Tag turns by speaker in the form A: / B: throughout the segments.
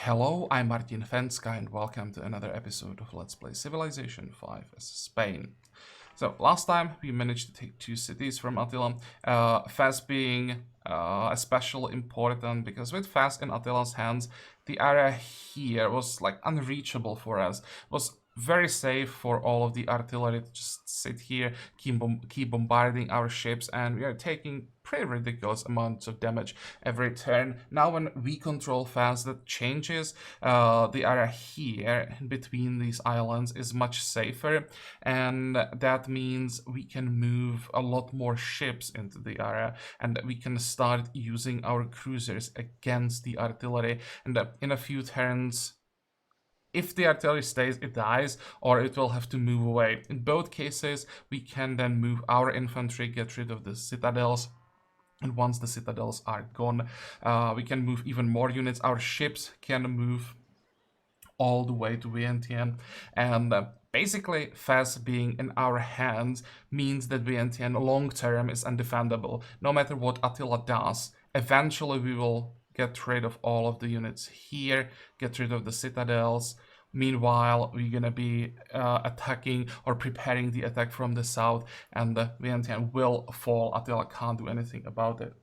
A: Hello, I'm Martin Fencka and welcome to another episode of Let's Play Civilization 5 as Spain. So, last time we managed to take two cities from Attila, Fez being especially important because with Fez in Attila's hands, the area here was like unreachable for us. It was very safe for all of the artillery to just sit here, keep bombarding our ships, and we are taking pretty ridiculous amounts of damage every turn. Now when we control Fez, that changes. The area here between these islands is much safer, and that means we can move a lot more ships into the area, and we can start using our cruisers against the artillery, and in a few turns, if the artillery stays, it dies, or it will have to move away. In both cases, we can then move our infantry, get rid of the citadels, and once the citadels are gone, we can move even more units. Our ships can move all the way to Vientiane, and basically Fez being in our hands means that Vientiane long term is undefendable. No matter what Attila does, eventually we will get rid of all of the units here, get rid of the citadels. Meanwhile, we're gonna be attacking or preparing the attack from the south, and the Vientiane will fall. Attila can't do anything about it.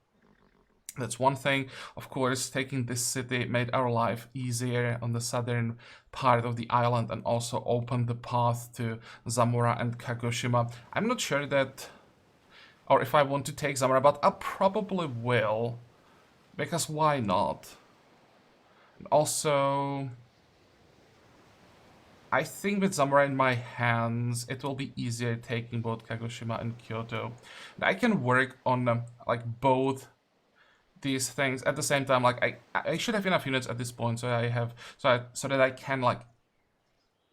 A: That's one thing. Of course, taking this city made our life easier on the southern part of the island and also opened the path to Zamora and Kagoshima. I'm not sure that, or if I want to take Zamora, but I probably will, because why not? And also, I think with Zamora in my hands, it will be easier taking both Kagoshima and Kyoto. And I can work on like both these things at the same time. Like I should have enough units at this point, so that I can like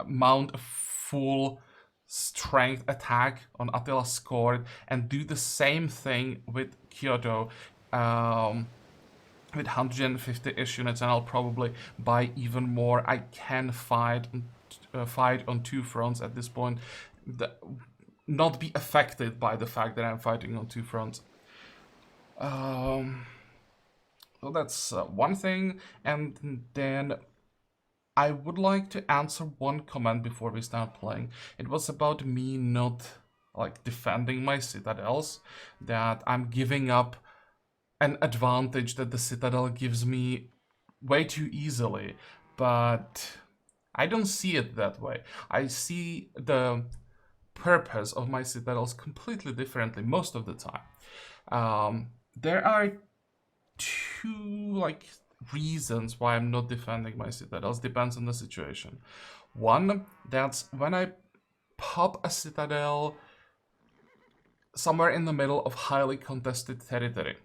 A: mount a full strength attack on Attila's court and do the same thing with Kyoto. With 150-ish units, and I'll probably buy even more. I can fight on two fronts at this point, not be affected by the fact that I'm fighting on two fronts. So that's one thing, and then I would like to answer one comment before we start playing. It was about me not like defending my citadels, that I'm giving up an advantage that the citadel gives me way too easily, but I don't see it that way. I see the purpose of my citadels completely differently most of the time. There are two like reasons why I'm not defending my citadels. Depends on the situation. One, that's when I pop a citadel somewhere in the middle of highly contested territory.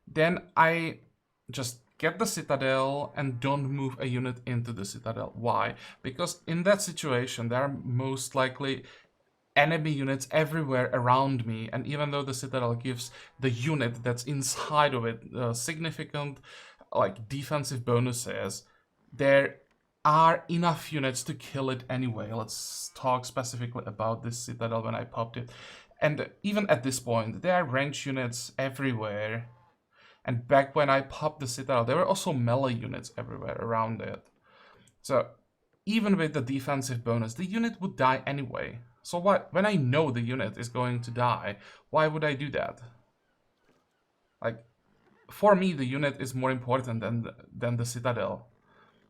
A: Then I just get the citadel and don't move a unit into the citadel. Why? Because in that situation, there are most likely enemy units everywhere around me, and even though the citadel gives the unit that's inside of it significant like defensive bonuses, there are enough units to kill it anyway. Let's talk specifically about this citadel when I popped it. And even at this point, there are range units everywhere. And back when I popped the citadel, there were also melee units everywhere around it. So even with the defensive bonus, the unit would die anyway. So when I know the unit is going to die, why would I do that? Like, for me, the unit is more important than the citadel.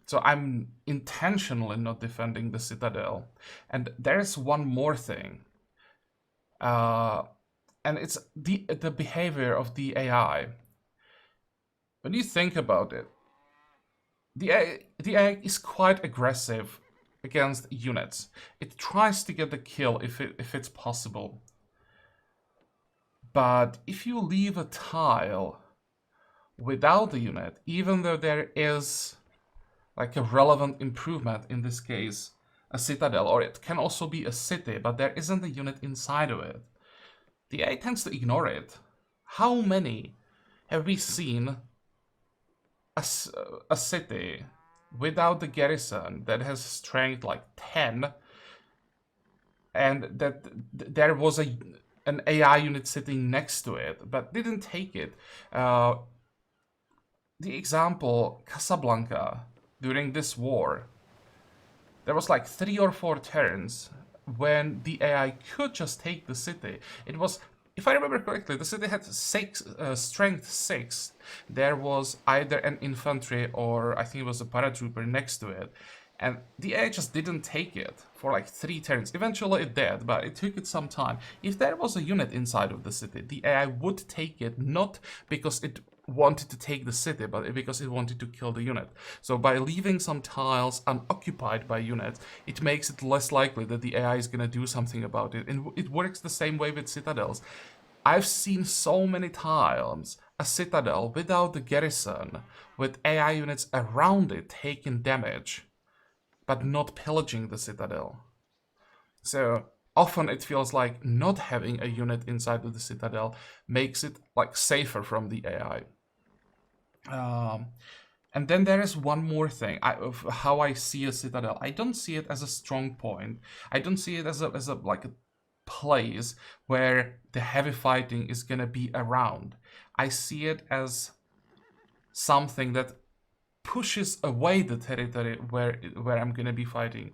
A: So I'm intentionally not defending the citadel. And there's one more thing. And it's the behavior of the AI. When you think about it, the AI is quite aggressive against units. It tries to get the kill if it's possible. But if you leave a tile without the unit, even though there is like a relevant improvement, in this case a citadel, or it can also be a city, but there isn't a unit inside of it, the AI tends to ignore it. How many have we seen a city without the garrison that has strength like 10, and that there was an AI unit sitting next to it, but didn't take it? the example, Casablanca, during this war, there was like 3 or 4 turns when the AI could just take the city. It was, if I remember correctly, the city had strength 6. There was either an infantry or I think it was a paratrooper next to it. And the AI just didn't take it for like 3 turns. Eventually it did, but it took it some time. If there was a unit inside of the city, the AI would take it, not because it wanted to take the city, but because it wanted to kill the unit. So by leaving some tiles unoccupied by units, it makes it less likely that the AI is gonna do something about it. And it works the same way with citadels. I've seen so many times a citadel without the garrison, with AI units around it taking damage, but not pillaging the citadel. So often it feels like not having a unit inside of the citadel makes it like safer from the AI. And then there is one more thing of how I see a citadel. I don't see it as a strong point. I don't see it as a like a place where the heavy fighting is gonna be around. I see it as something that pushes away the territory where I'm gonna be fighting.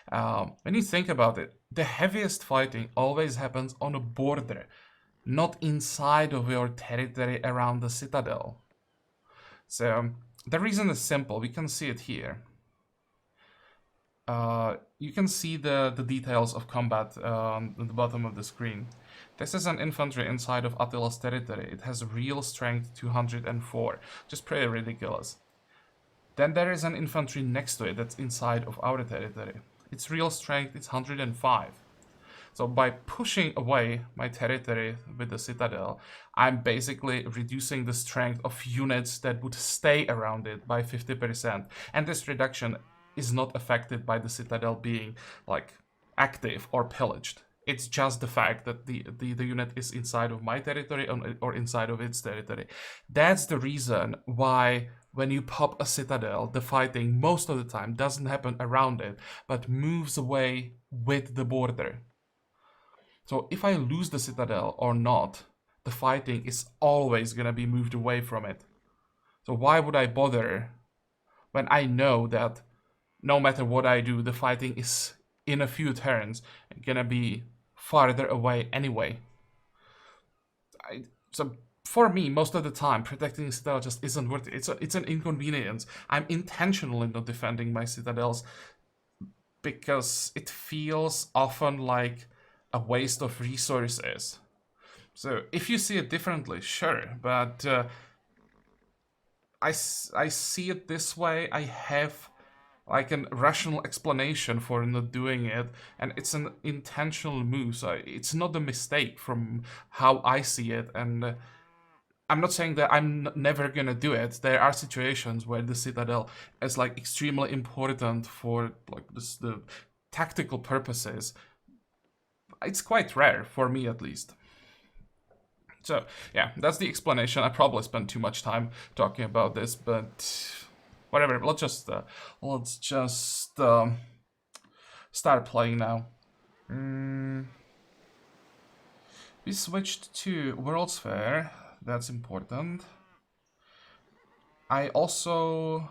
A: When you think about it, the heaviest fighting always happens on a border, not inside of your territory around the citadel. So the reason is simple. We can see it here. You can see the details of combat at the bottom of the screen. This is an infantry inside of Attila's territory. It has real strength 204, just pretty ridiculous. Then there is an infantry next to it that's inside of our territory. Its real strength is 105. So by pushing away my territory with the citadel, I'm basically reducing the strength of units that would stay around it by 50%. And this reduction is not affected by the citadel being like active or pillaged. It's just the fact that the unit is inside of my territory or inside of its territory. That's the reason why when you pop a citadel, the fighting most of the time doesn't happen around it, but moves away with the border. So if I lose the citadel or not, the fighting is always gonna be moved away from it. So why would I bother when I know that no matter what I do, the fighting is in a few turns gonna be farther away anyway. So for me, most of the time, protecting citadel just isn't worth it. It's an inconvenience. I'm intentionally not defending my citadels because it feels often like a waste of resources. So if you see it differently, sure, but I see it this way. I have like a rational explanation for not doing it, and it's an intentional move. So it's not a mistake from how I see it, and I'm not saying that I'm never gonna do it. There are situations where the citadel is like extremely important for like the tactical purposes. It's quite rare for me, at least. So yeah, that's the explanation. I probably spent too much time talking about this, but whatever. Let's just start playing now. We switched to World's Fair. That's important. I also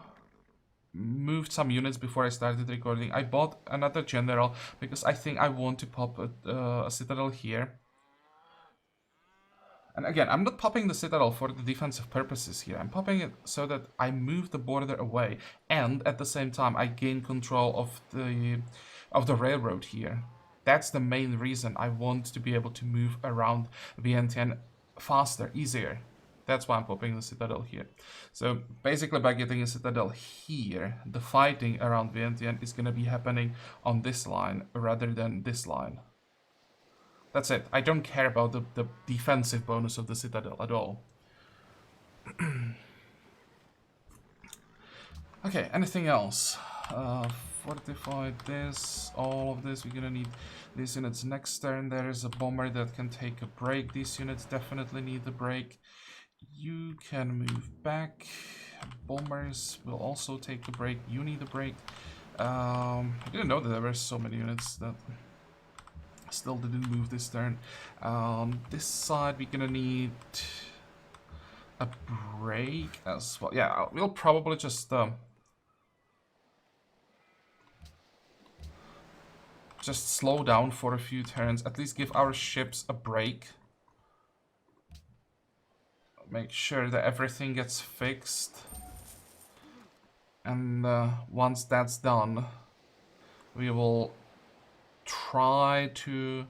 A: moved some units before I started recording. I bought another general because I think I want to pop a citadel here. And again, I'm not popping the citadel for the defensive purposes here. I'm popping it so that I move the border away, and at the same time I gain control of the railroad here. That's the main reason I want to be able to move around Vientiane faster, easier. That's why I'm popping the citadel here. So basically by getting a citadel here, the fighting around Vientiane is going to be happening on this line rather than this line. That's it. I don't care about the defensive bonus of the citadel at all. Okay, anything else? Fortified this, all of this. We're gonna need these units next turn. There is a bomber that can take a break. These units definitely need a break. You can move back. Bombers will also take a break. You need a break. I didn't know that there were so many units that still didn't move this turn. This side we're gonna need a break as well. Yeah, we'll probably just slow down for a few turns. At least give our ships a break. Make sure that everything gets fixed. And once that's done, we will try to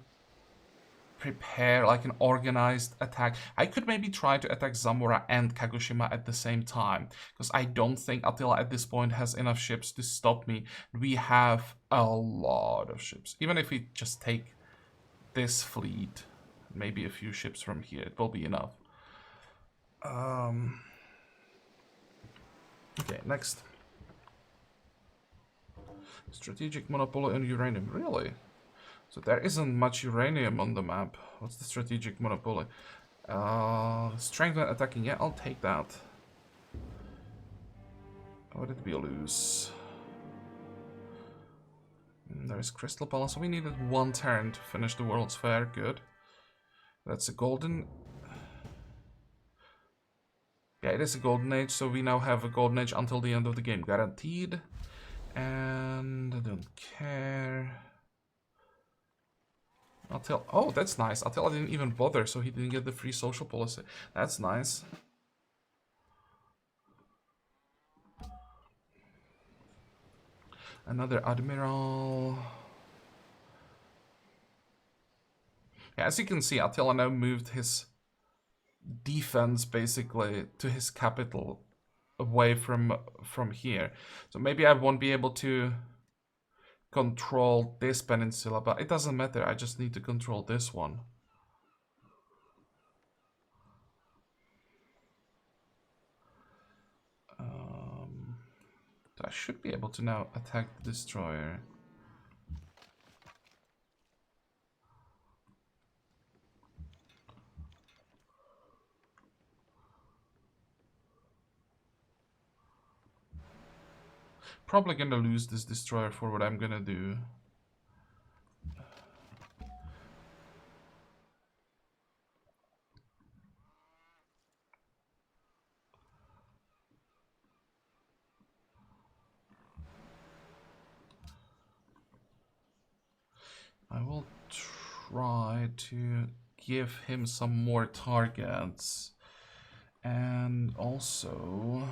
A: prepare like an organized attack. I could maybe try to attack Zamora and Kagoshima at the same time, because I don't think Attila at this point has enough ships to stop me. We have a lot of ships. Even if we just take this fleet, maybe a few ships from here, it will be enough. Okay, next. Strategic monopoly on uranium. Really? So there isn't much uranium on the map. What's the strategic monopoly? Strength when attacking. Yeah, I'll take that. What did we lose? There's Crystal Palace. So we needed one turn to finish the World's Fair. Good. That's a golden... Yeah, it is a golden age, so we now have a golden age until the end of the game. Guaranteed. And I don't care. Attila... Oh, that's nice. Attila didn't even bother, so he didn't get the free social policy. That's nice. Another admiral. Yeah, as you can see, Attila now moved his defense basically to his capital, away from here. So maybe I won't be able to control this peninsula, but it doesn't matter. I just need to control this one. I should be able to now attack the destroyer. Probably gonna lose this destroyer for what I'm gonna do. I will try to give him some more targets. And also...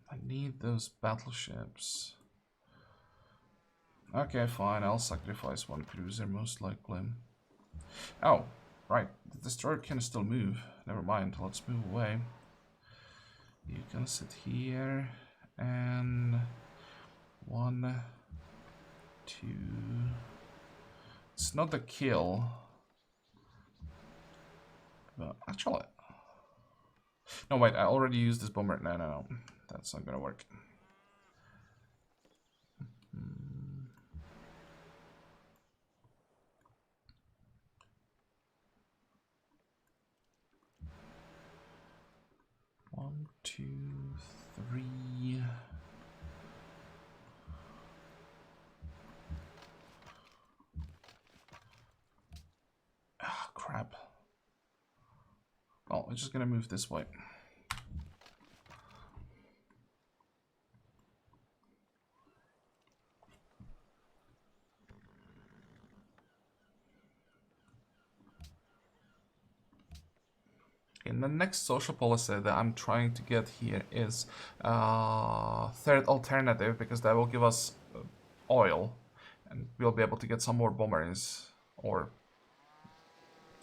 A: I need those battleships. Okay, fine. I'll sacrifice one cruiser, most likely. Oh, right. The destroyer can still move. Never mind. Let's move away. You can sit here. And... 1, 2... It's not a kill. But actually... No, wait. I already used this bomber. No. That's not gonna work. One, two, three. Ah, crap. Well, we're just gonna move this way. And the next social policy that I'm trying to get here is third alternative, because that will give us oil, and we'll be able to get some more bombers or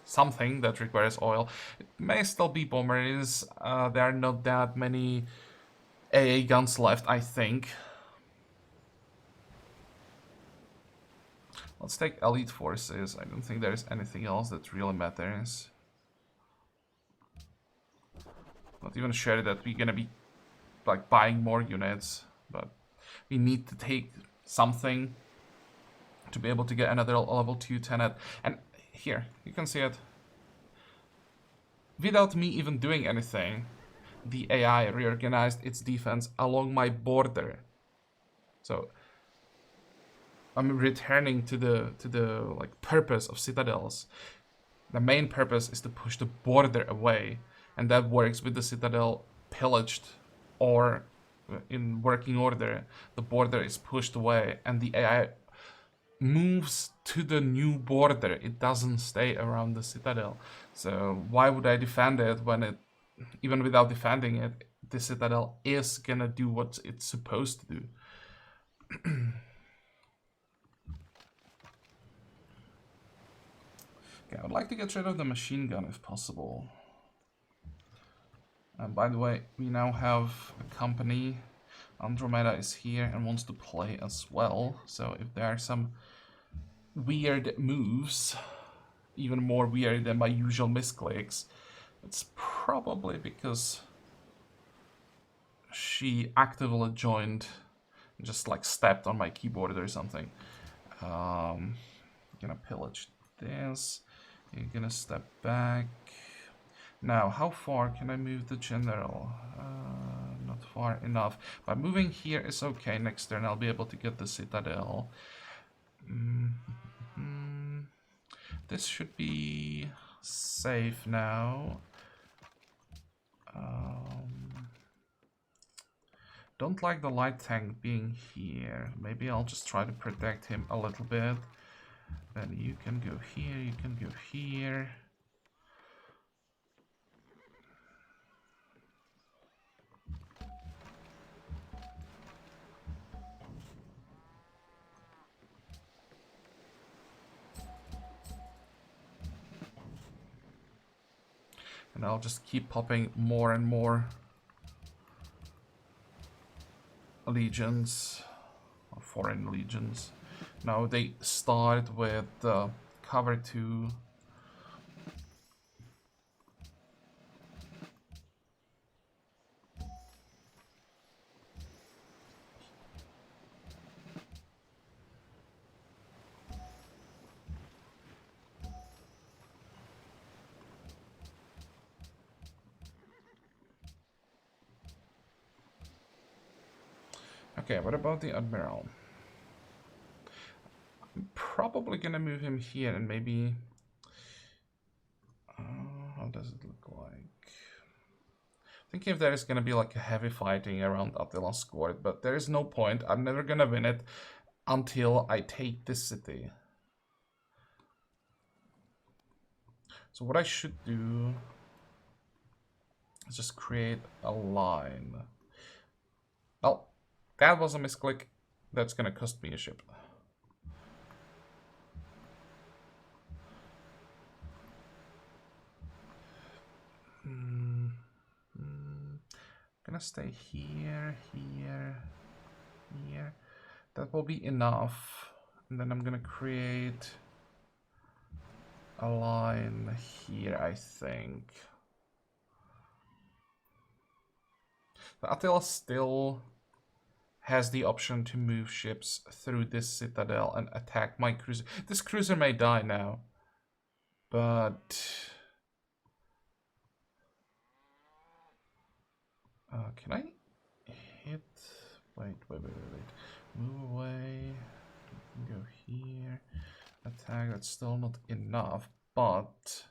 A: something that requires oil. It may still be bombers. There are not that many AA guns left, I think. Let's take elite forces. I don't think there's anything else that really matters. Not even sure that we're gonna be like buying more units, but we need to take something to be able to get another level 2 tenet. And here, you can see it. Without me even doing anything, the AI reorganized its defense along my border. So I'm returning to the like purpose of citadels. The main purpose is to push the border away, and that works with the citadel pillaged, or in working order, the border is pushed away, and the AI moves to the new border. It doesn't stay around the citadel. So why would I defend it when it, even without defending it, the citadel is gonna do what it's supposed to do? Okay, I would like to get rid of the machine gun if possible. And by the way, we now have a company. Andromeda is here and wants to play as well. So if there are some weird moves, even more weird than my usual misclicks, it's probably because she actively joined and just like stepped on my keyboard or something. I'm gonna pillage this. You're gonna step back. Now, how far can I move the general? Not far enough. By moving here is okay. Next turn I'll be able to get the citadel. This should be safe now. Don't like the light tank being here. Maybe I'll just try to protect him a little bit. Then you can go here, you can go here. And I'll just keep popping more and more legions, or foreign legions. Now they start with cover 2. Okay, what about the Admiral? I'm probably gonna move him here and maybe... how does it look like? I think if there is gonna be like a heavy fighting around Attila's court, but there is no point. I'm never gonna win it until I take this city. So what I should do is just create a line. Well, that was a misclick. That's gonna cost me a ship. Gonna stay here, here, here. That will be enough. And then I'm gonna create a line here, I think. The Attila still has the option to move ships through this citadel and attack my cruiser. This cruiser may die now, but can I hit? Wait. Move away. Go here. Attack. That's still not enough, but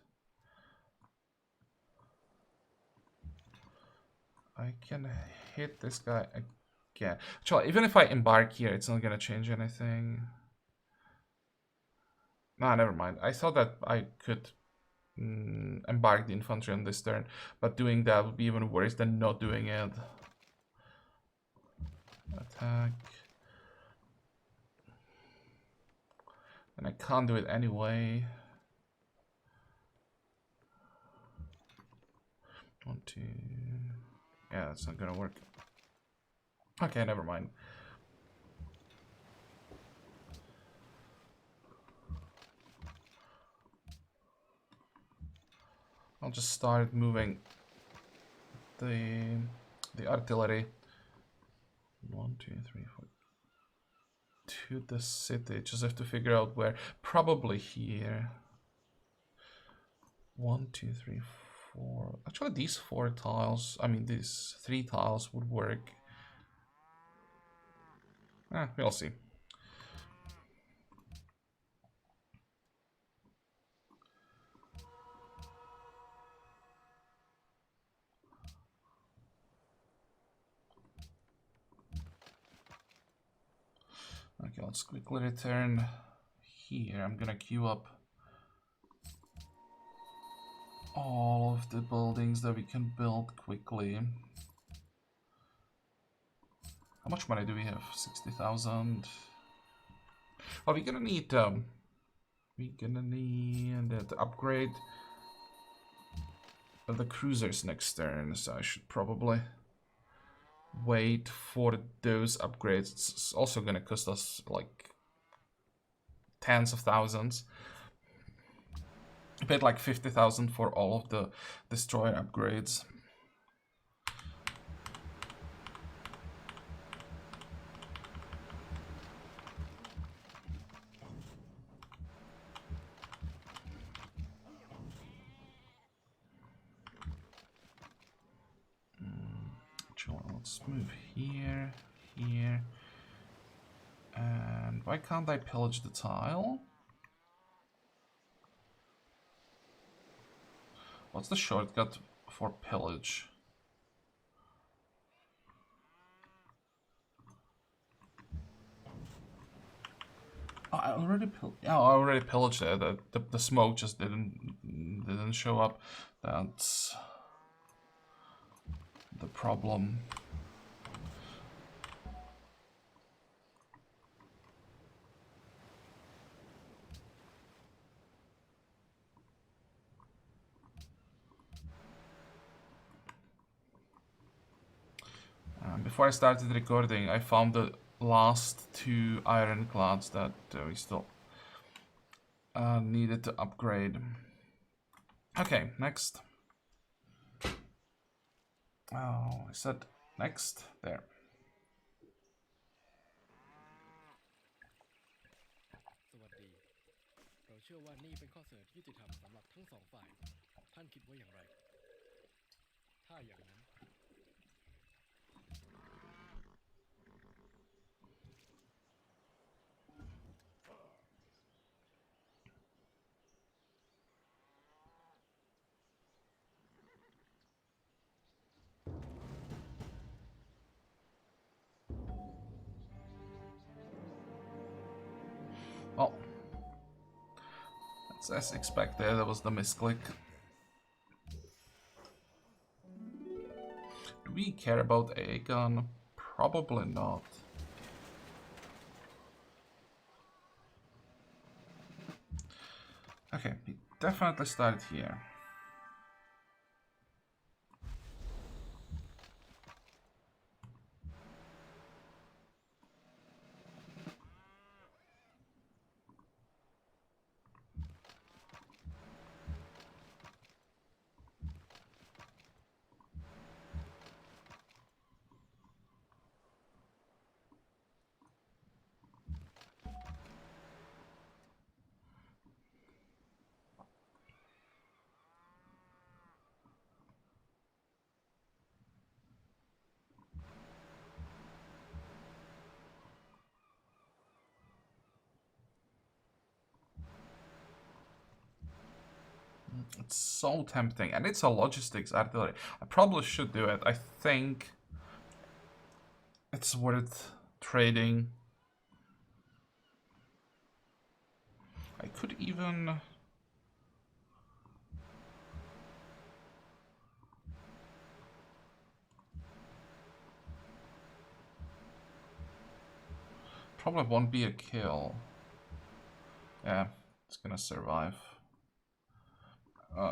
A: I can hit this guy again. Actually, even if I embark here, it's not gonna change anything. Nah, never mind. I thought that I could embark the infantry on this turn, but doing that would be even worse than not doing it. Attack. And I can't do it anyway. 1, 2. Yeah, that's not gonna work. Okay, never mind. I'll just start moving the artillery. 1, 2, 3, 4. To the city. Just have to figure out where. Probably here. 1, 2, 3, 4. Actually, these 4 tiles, I mean, these 3 tiles would work. We'll see. let's quickly return here. I'm gonna queue up all of the buildings that we can build quickly. How much money do we have? 60,000. Oh, we're gonna need to upgrade the cruisers next turn, so I should probably wait for those upgrades. It's also gonna cost us like tens of thousands. I paid like 50,000 for all of the destroyer upgrades. Let's move here, here. And why can't I pillage the tile? What's the shortcut for pillage? Oh, I already pillaged it. The smoke just didn't show up. That's the problem. Before I started recording, I found the last 2 ironclads that we still needed to upgrade. Okay, next. Oh, I said next. There.
B: สวัสดีเราเชื่อว่านี่เป็นข้อเสนอที่ยุติธรรมสำหรับทั้งสองฝ่ายท่านคิดว่าอย่างไรถ้าอย่างนั้น
A: Well, that's as expected. That was the misclick. Do we care about Aegon? Probably not. Okay, we definitely started here. It's so tempting, and it's a logistics artillery. I probably should do it. I think it's worth trading. I could even... Probably won't be a kill. Yeah, it's gonna survive.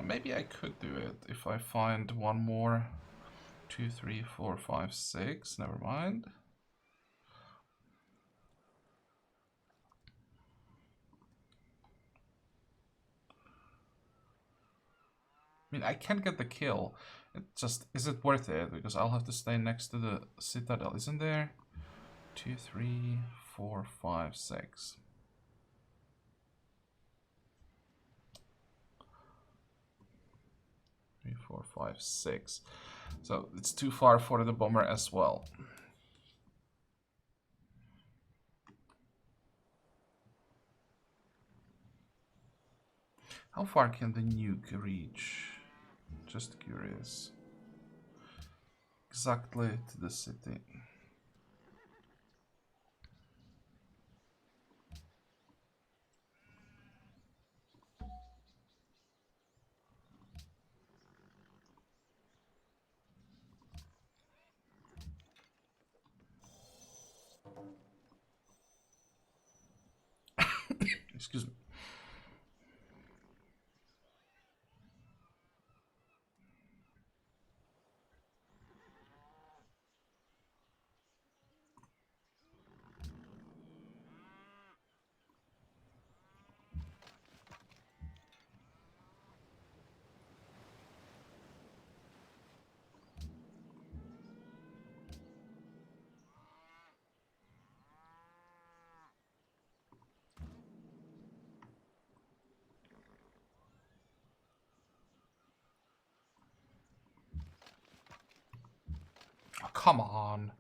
A: Maybe I could do it if I find one more. 2, 3, 4, 5, 6. Never mind. I mean, I can get the kill. It just, is it worth it? Because I'll have to stay next to the citadel, isn't there? 2, 3, 4, 5, 6. Three, 4, 5, 6. So it's too far for the bomber as well. How far can the nuke reach? Just curious. Exactly to the city. Excuse me. Oh, come on.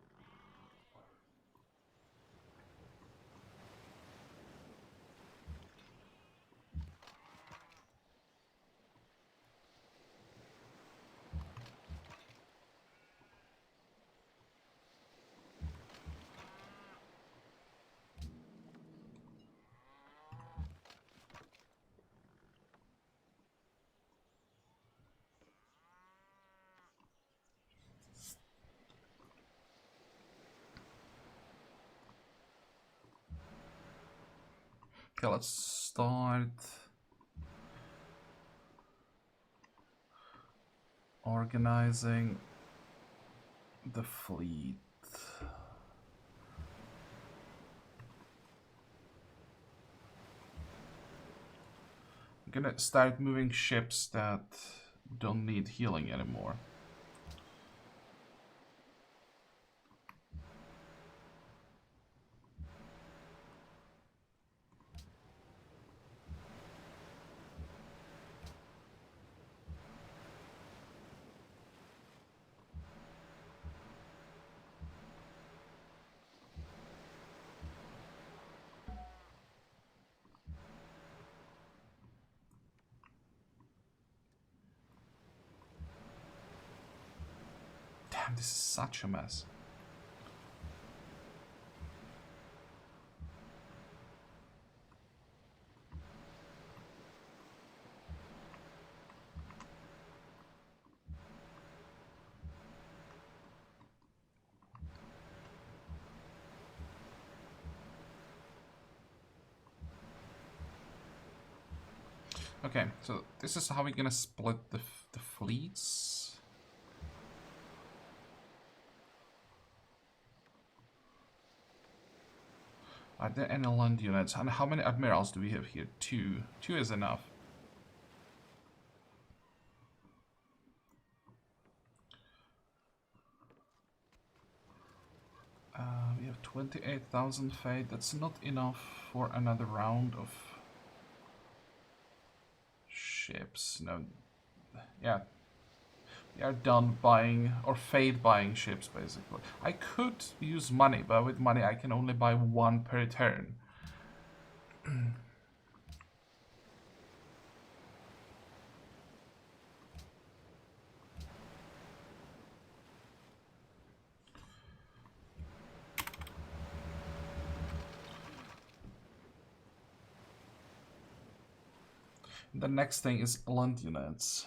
A: Okay, let's start organizing the fleet. I'm gonna start moving ships that don't need healing anymore. Damn, this is such a mess. Okay, so this is how we're gonna split the fleets. Are there any land units? And how many admirals do we have here? 2. 2 is enough. We have 28,000 fate. That's not enough for another round of ships. No. Yeah. We are done buying, or fate buying ships, basically. I could use money, but with money I can only buy 1 per turn. The next thing is land units.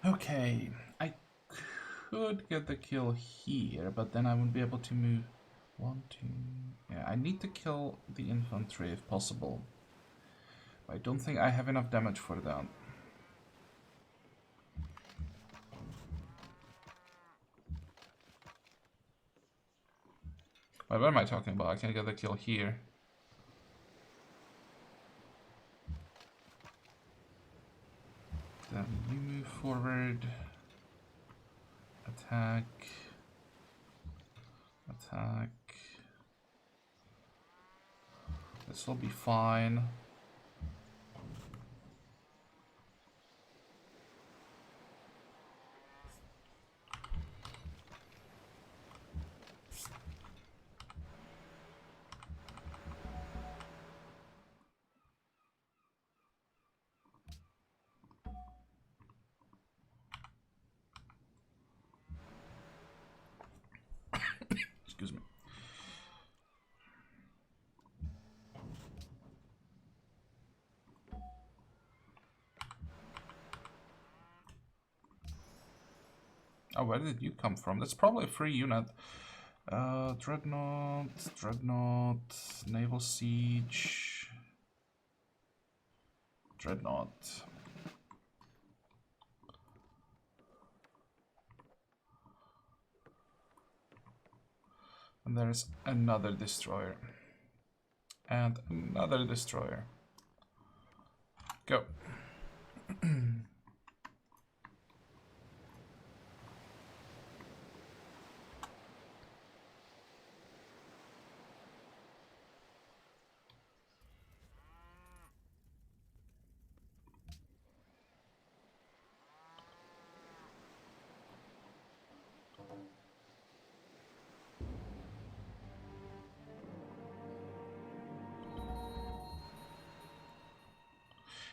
A: Okay, I could get the kill here, but then I wouldn't be able to move. 1, 2... Yeah, I need to kill the infantry if possible. I don't think I have enough damage for that. Wait, what am I talking about? I can get the kill here. Then You move forward. Attack. Attack. This will be fine. Excuse me. Oh, where did you come from? That's probably a free unit. Dreadnought, Naval Siege, Dreadnought. And there's another destroyer. And another destroyer. Go.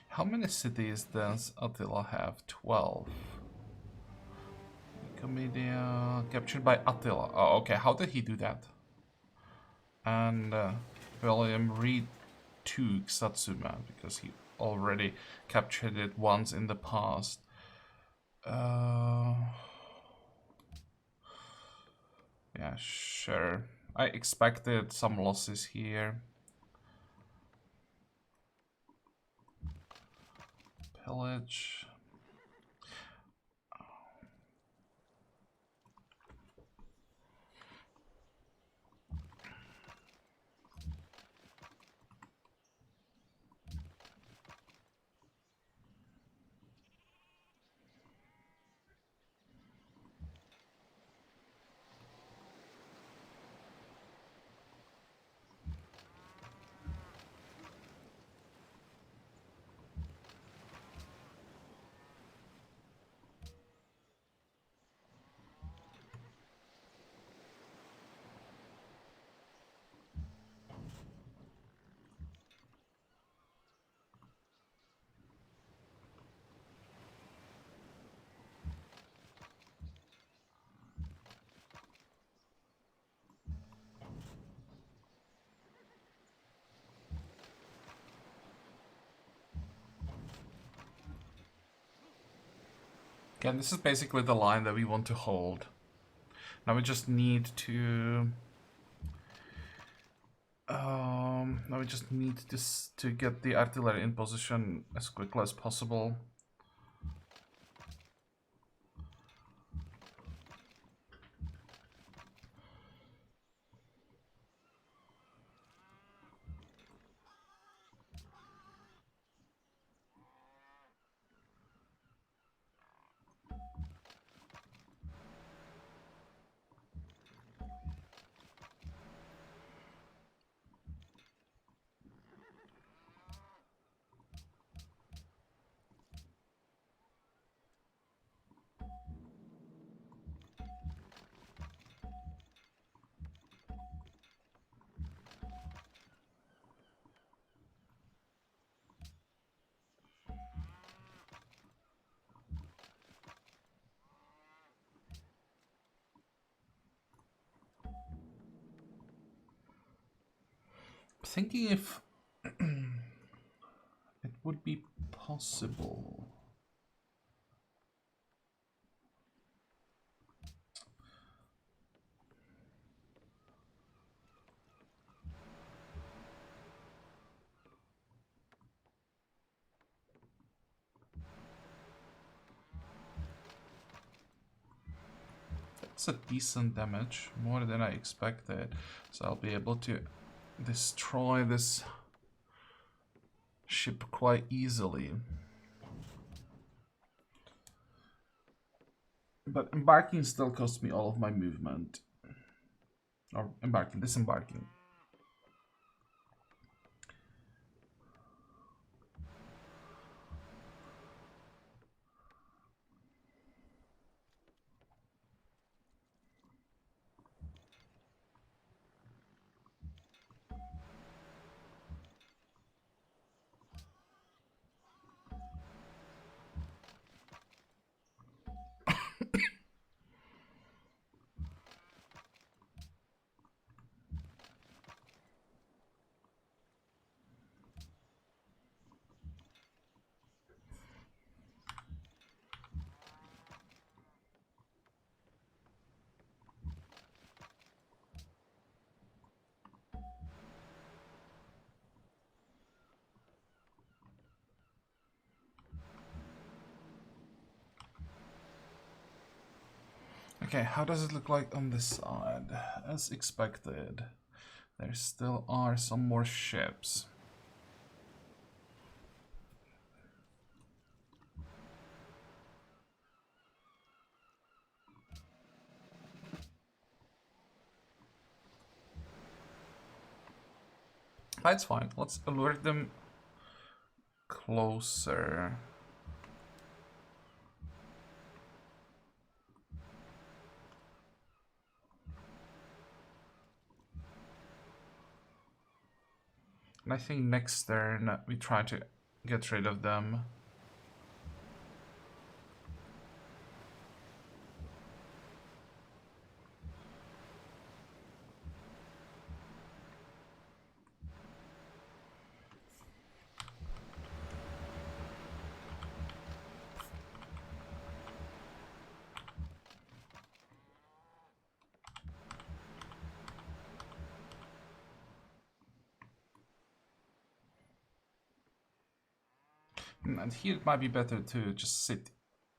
A: How many cities does Attila have? 12. Comedia captured by Attila. Oh, okay. How did he do that? And William retook Satsuma because he already captured it once in the past. Yeah, sure. I expected some losses here. Pillage. Again, this is basically the line that we want to hold. Now we just need to... now we just need this to get the artillery in position as quickly as possible. Thinking if it would be possible. That's a decent damage, more than I expected. So I'll be able to destroy this ship quite easily. But embarking still costs me all of my movement. Or embarking, disembarking. Okay, how does it look like on this side? As expected, there still are some more ships. That's fine. Let's alert them closer. And I think next turn we try to get rid of them. And here it might be better to just sit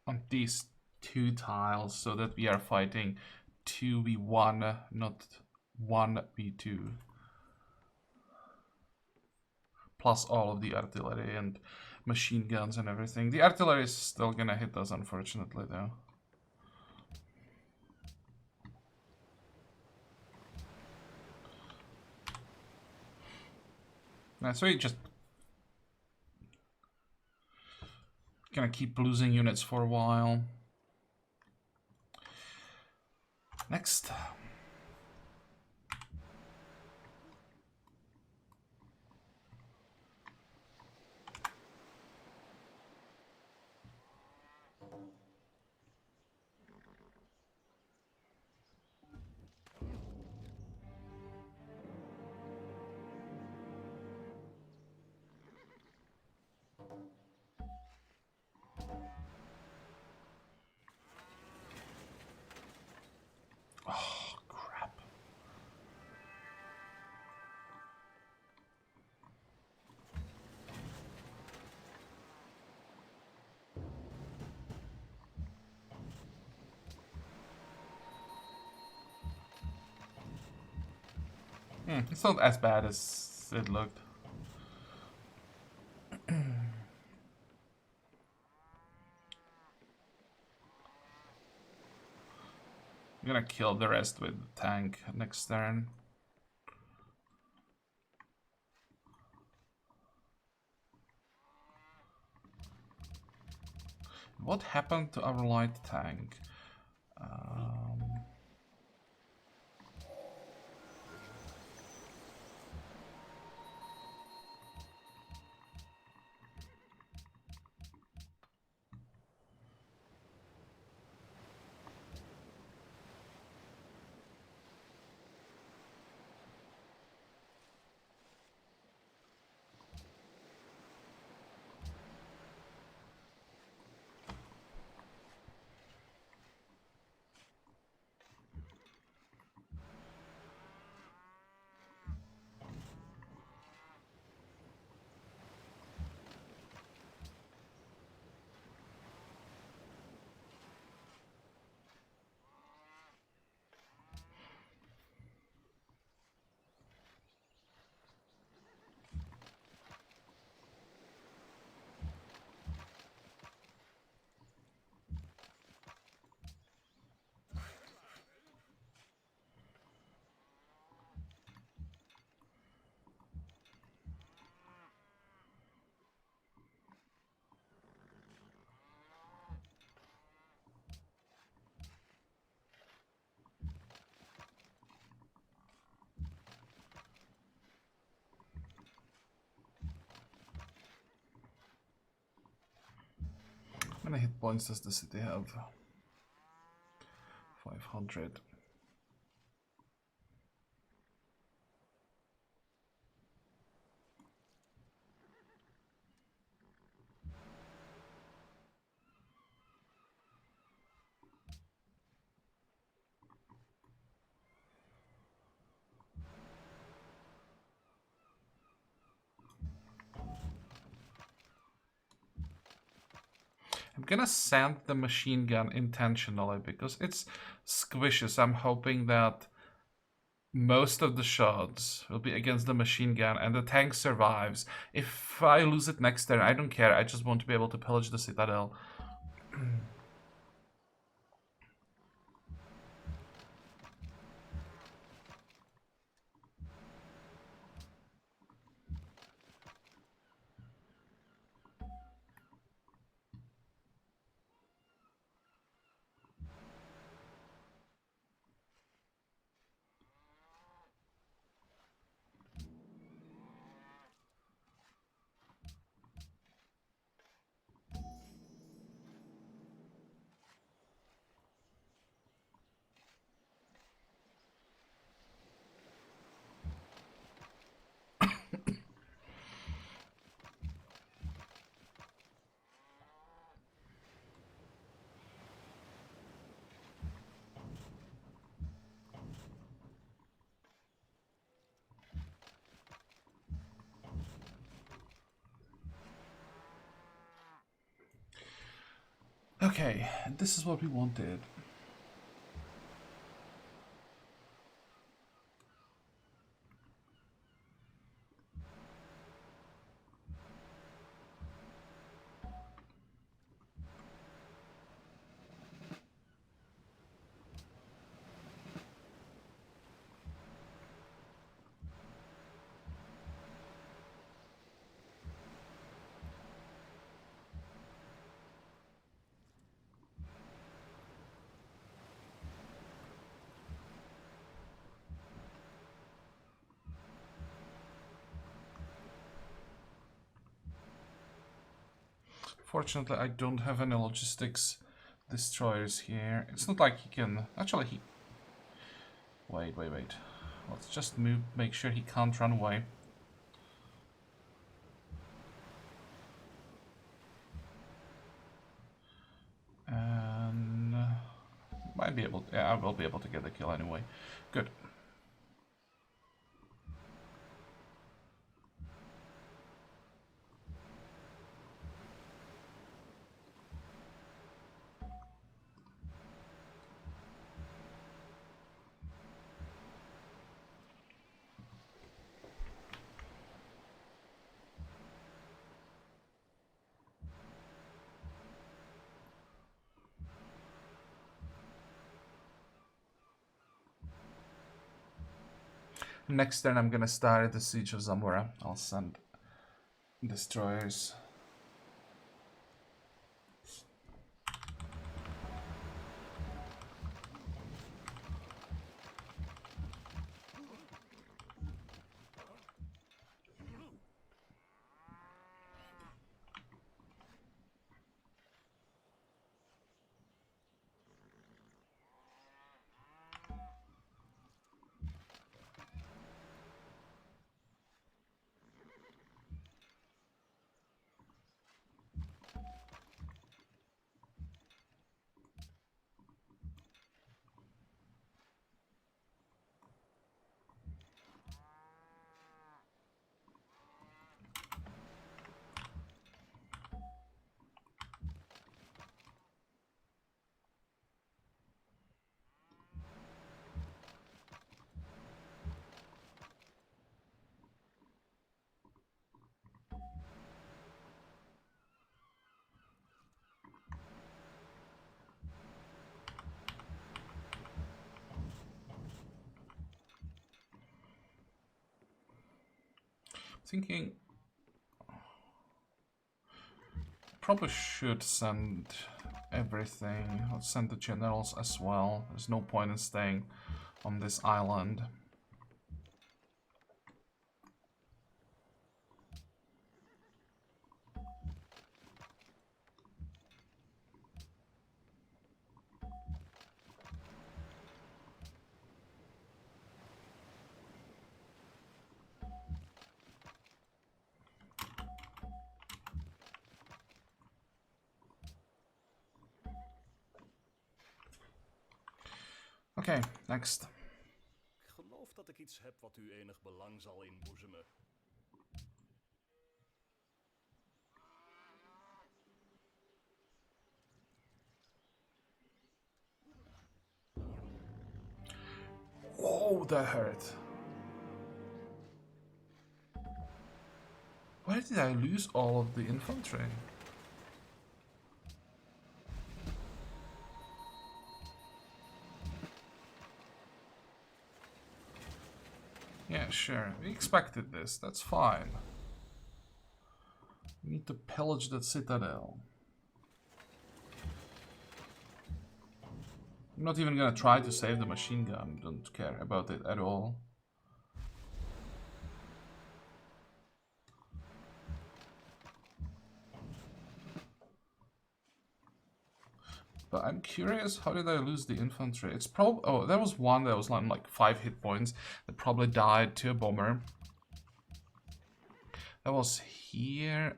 A: on these two tiles so that we are fighting 2v1, not 1v2. Plus all of the artillery and machine guns and everything. The artillery is still gonna hit us, unfortunately, though. So you just gonna keep losing units for a while. Next. Oh, crap. It's not as bad as it looked. I'm gonna kill the rest with the tank next turn. What happened to our light tank? How many hit points does the city have? 500. I'm gonna send the machine gun intentionally because it's squishes. I'm hoping that most of the shots will be against the machine gun and the tank survives. If I lose it next turn, I don't care. I just want to be able to pillage the citadel. Okay, this is what we wanted. Fortunately, I don't have any logistics destroyers here. It's not like he can... Actually, he... Wait. Let's just move, make sure he can't run away. And... might be able to... Yeah, I will be able to get the kill anyway. Good. Next turn I'm gonna start the Siege of Zamora. I'll send destroyers. Thinking probably should send everything. Let's send the generals as well. There's no point in staying on this island. Okay, next.
C: Ik geloof dat ik iets heb wat u enig belang zal inboezemen.
A: Whoa, that hurt. Why did I lose all of the infantry? Yeah, sure. We expected this. That's fine. We need to pillage that citadel. I'm not even gonna try to save the machine gun. Don't care about it at all. But I'm curious, how did I lose the infantry? It's probably... Oh, there was one that was on like 5 hit points that probably died to a bomber. That was here.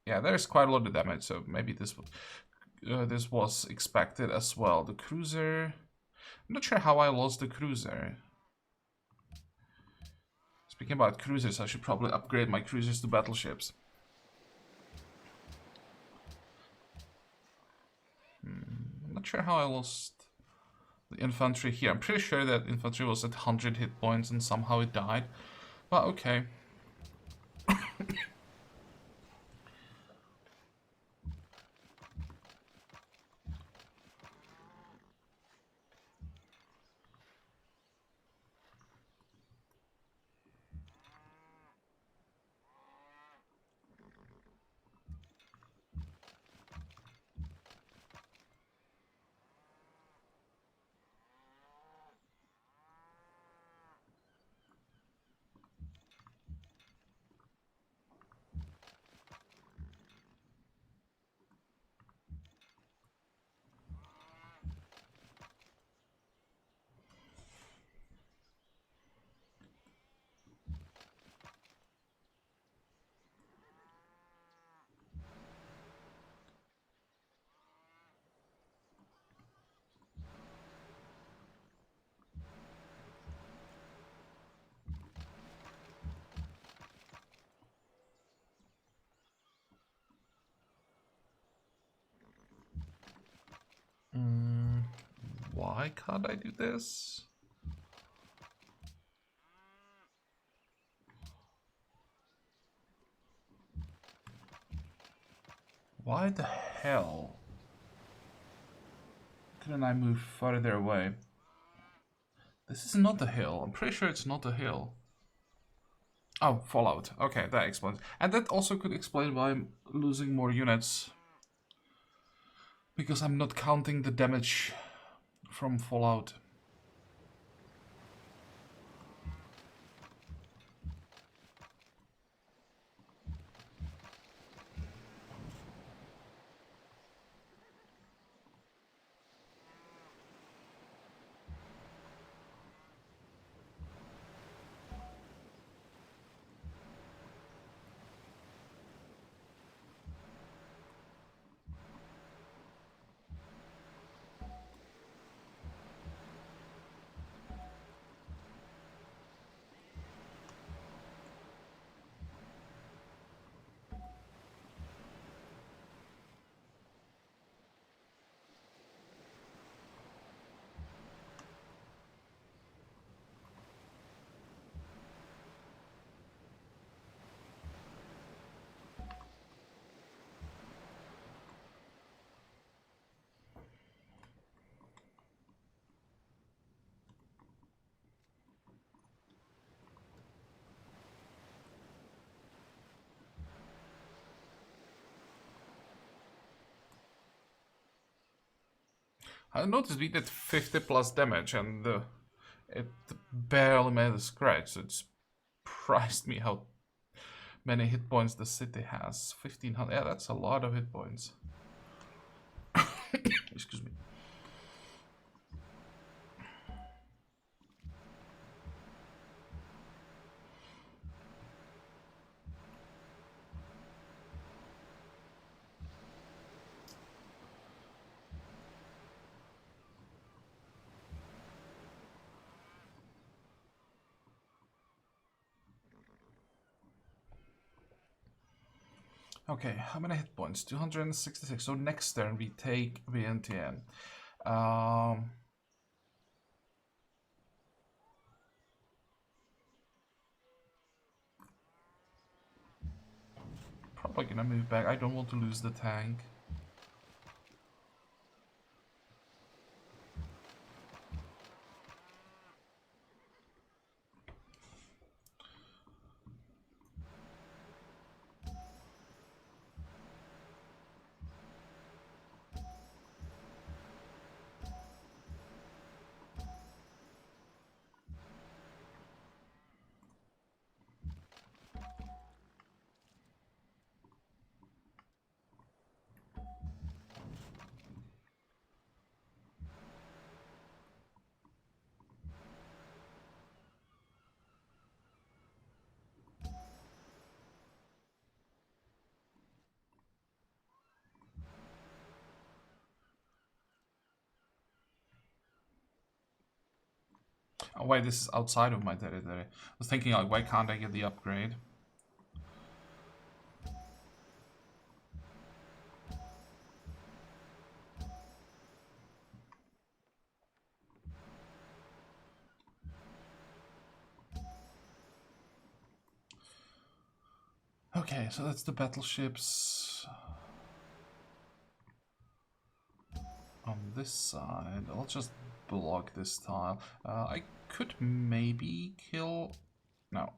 A: Yeah, there's quite a lot of damage, so maybe this was expected as well. The cruiser... I'm not sure how I lost the cruiser. Speaking about cruisers, I should probably upgrade my cruisers to battleships. I'm not sure how I lost the infantry here. I'm pretty sure that infantry was at 100 hit points and somehow it died. But okay. Why can't I do this? Why the hell couldn't I move further away? This is not a hill. I'm pretty sure it's not a hill. Oh, Fallout. Okay, that explains. And that also could explain why I'm losing more units. Because I'm not counting the damage from Fallout. I noticed we did 50 plus damage and it barely made a scratch, so it surprised me how many hit points the city has. 1500, yeah, that's a lot of hit points. Excuse me. Okay, how many hit points? 266. So next turn we take Vientiane. Um, probably gonna move back. I don't want to lose the tank. Oh wait, this is outside of my territory. I was thinking like, why can't I get the upgrade? Okay, so that's the battleships on this side. I'll just block this tile. I could maybe kill... No.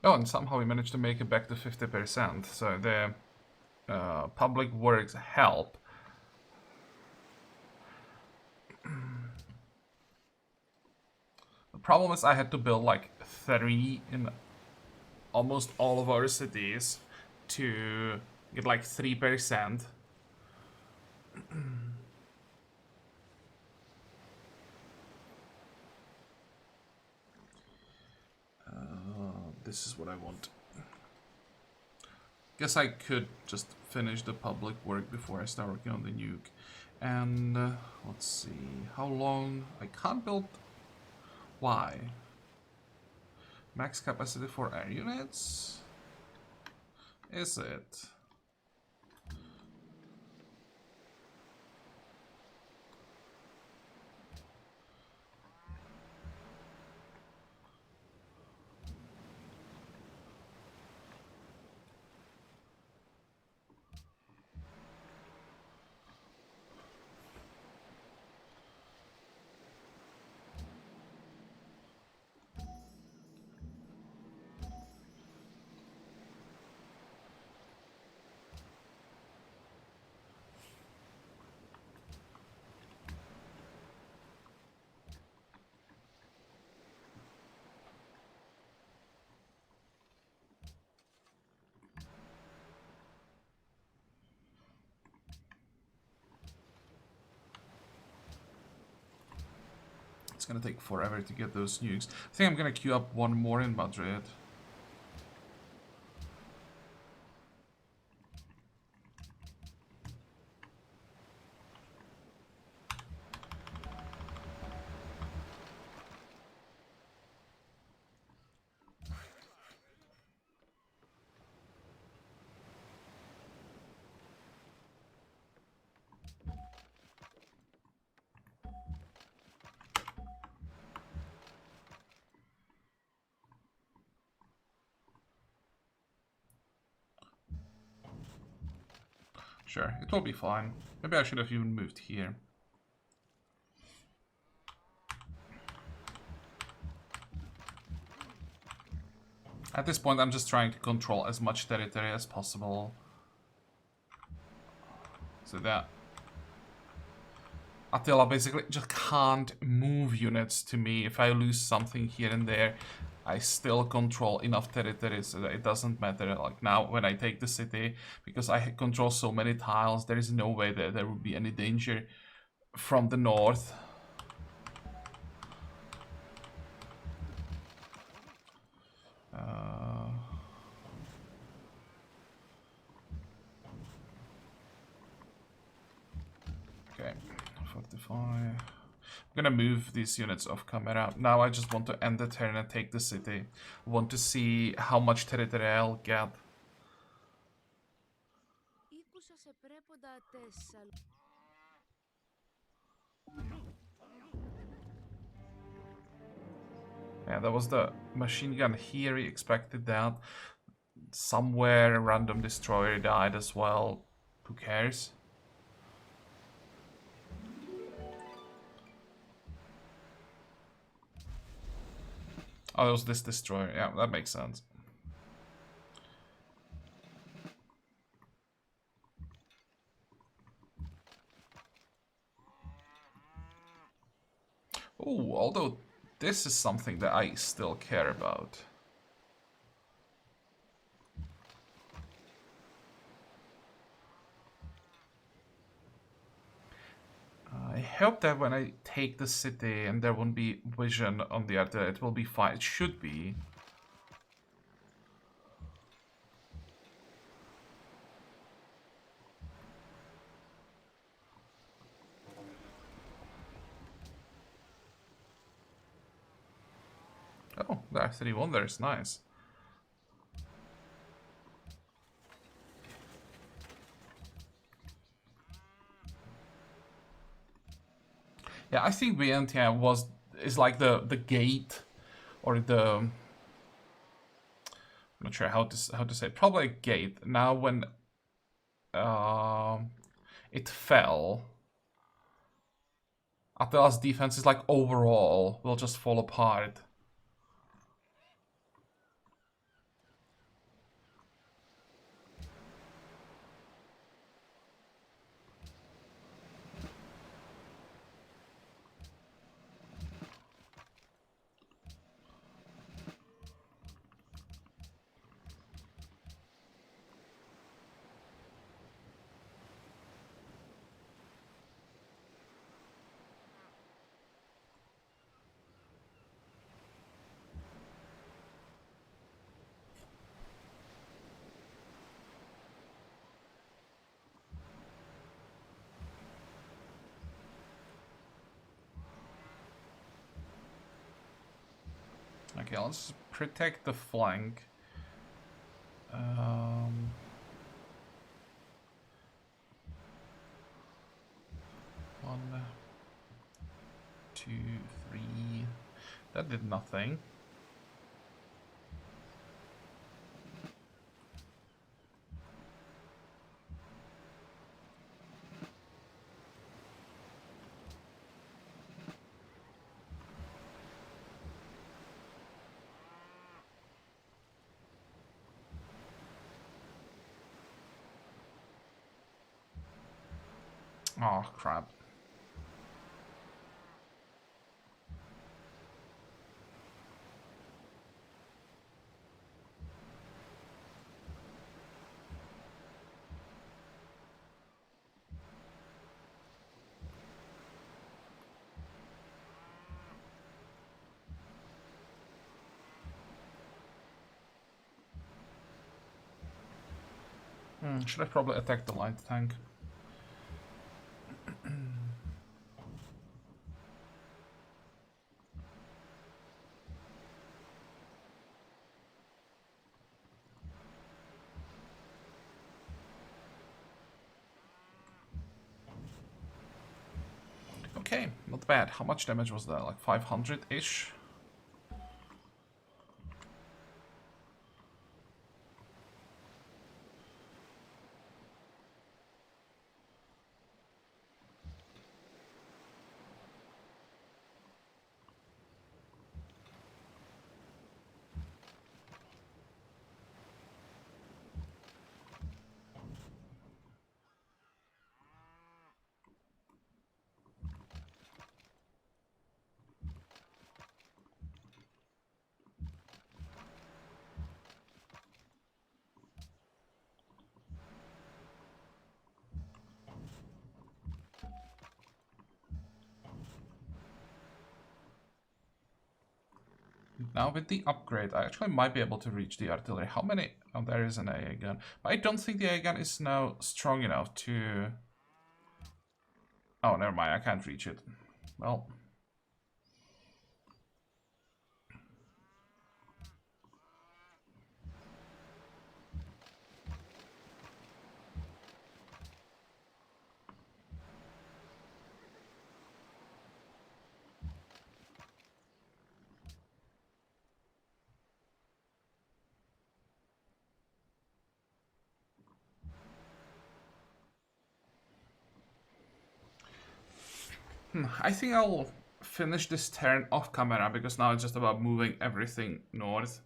A: Oh, and somehow we managed to make it back to 50%. So the public works help. The problem is I had to build like 3 in almost all of our cities to get like 3%. This is what I want. Guess I could just finish the public work before I start working on the nuke. And let's see, how long? I can't build. Why? Max capacity for air units? Is it? It's gonna take forever to get those nukes. I think I'm gonna queue up one more in Madrid. Sure, it will be fine. Maybe I should have even moved here. At this point, I'm just trying to control as much territory as possible. So that Attila basically just can't move units to me. If I lose something here and there, I still control enough territory so that it doesn't matter. Like now, when I take the city, because I control so many tiles, there is no way that there would be any danger from the north. Okay, 45. I'm gonna move these units off camera. Now I just want to end the turn and take the city. I want to see how much territory I'll get. Yeah, that was the machine gun here. He expected that. Somewhere a random destroyer died as well. Who cares? Oh, it was this destroyer. Yeah, that makes sense. Oh, although this is something that I still care about. I hope that when I take the city and there won't be vision on the other, it will be fine. It should be. Oh, there are 3 wonders. Nice. Yeah, I think Vientiane is like the gate or the I'm not sure how to say it. Probably a gate. Now when it fell, Attila's defense is like overall will just fall apart. Okay, let's protect the flank. 1, 2, 3. That did nothing. Oh, crap. Should I probably attack the light tank? Okay, not bad. How much damage was that? Like 500-ish? Now with the upgrade, I actually might be able to reach the artillery. How many? Oh, there is an AA gun. But I don't think the AA gun is now strong enough to... Oh, never mind. I can't reach it. Well... I think I'll finish this turn off camera because now it's just about moving everything north.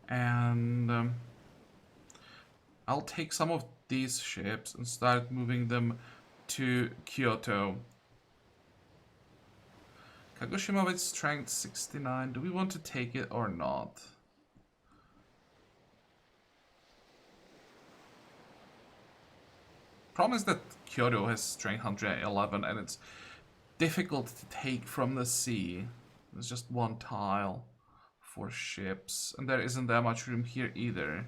A: And I'll take some of these ships and start moving them to Kyoto. Kagoshima with strength 69. Do we want to take it or not? Problem is that Kyoto has strength 111 and it's difficult to take from the sea. There's just one tile for ships, and there isn't that much room here either.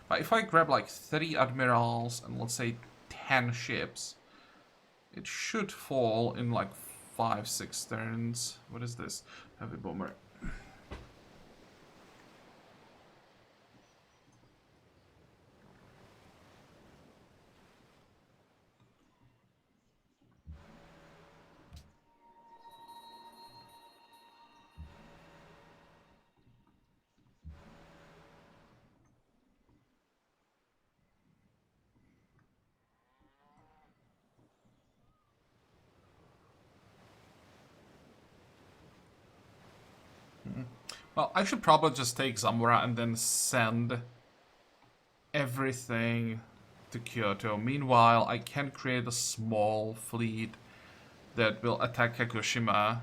A: But if I grab like 3 admirals and let's say 10 ships, it should fall in like 5-6 turns. What is this? Heavy bomber. Well, I should probably just take Zamora and then send everything to Kyoto. Meanwhile, I can create a small fleet that will attack Kagoshima.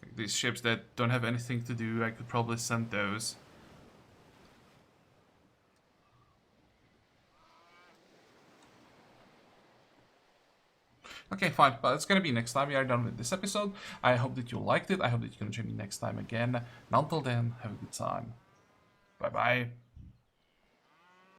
A: Like these ships that don't have anything to do, I could probably send those. Okay, fine, but it's gonna be next time we are done with this episode. I hope that you liked it. I hope that you can join me next time again. And until then, have a good time. Bye-bye.